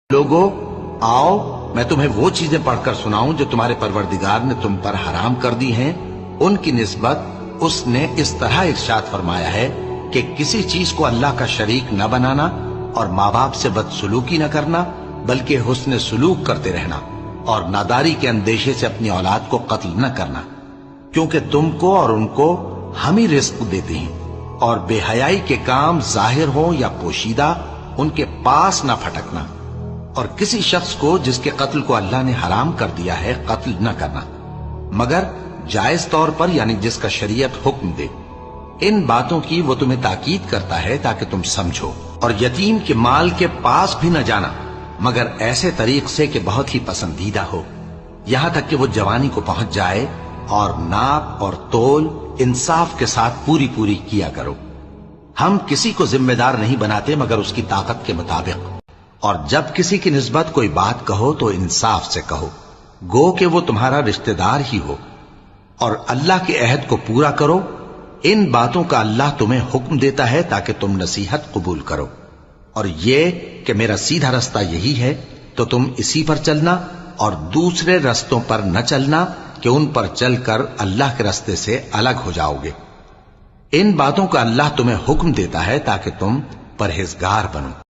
لوگو آؤ میں تمہیں وہ چیزیں پڑھ کر سناؤں جو تمہارے پروردگار نے تم پر حرام کر دی ہیں۔ ان کی نسبت اس نے اس طرح ارشاد فرمایا ہے کہ کسی چیز کو اللہ کا شریک نہ بنانا اور ماں باپ سے بدسلوکی نہ کرنا بلکہ حسن سلوک کرتے رہنا اور ناداری کے اندیشے سے اپنی اولاد کو قتل نہ کرنا، کیونکہ تم کو اور ان کو ہم ہی رزق دیتے ہیں، اور بے حیائی کے کام ظاہر ہوں یا پوشیدہ ان کے پاس نہ پھٹکنا، اور کسی شخص کو جس کے قتل کو اللہ نے حرام کر دیا ہے قتل نہ کرنا مگر جائز طور پر، یعنی جس کا شریعت حکم دے۔ ان باتوں کی وہ تمہیں تاکید کرتا ہے تاکہ تم سمجھو، اور یتیم کے مال کے پاس بھی نہ جانا مگر ایسے طریق سے کہ بہت ہی پسندیدہ ہو، یہاں تک کہ وہ جوانی کو پہنچ جائے، اور ناپ اور تول انصاف کے ساتھ پوری پوری کیا کرو۔ ہم کسی کو ذمہ دار نہیں بناتے مگر اس کی طاقت کے مطابق، اور جب کسی کی نسبت کوئی بات کہو تو انصاف سے کہو، گو کہ وہ تمہارا رشتہ دار ہی ہو، اور اللہ کے عہد کو پورا کرو۔ ان باتوں کا اللہ تمہیں حکم دیتا ہے تاکہ تم نصیحت قبول کرو، اور یہ کہ میرا سیدھا رستہ یہی ہے تو تم اسی پر چلنا، اور دوسرے رستوں پر نہ چلنا کہ ان پر چل کر اللہ کے رستے سے الگ ہو جاؤ گے۔ ان باتوں کا اللہ تمہیں حکم دیتا ہے تاکہ تم پرہیزگار بنو۔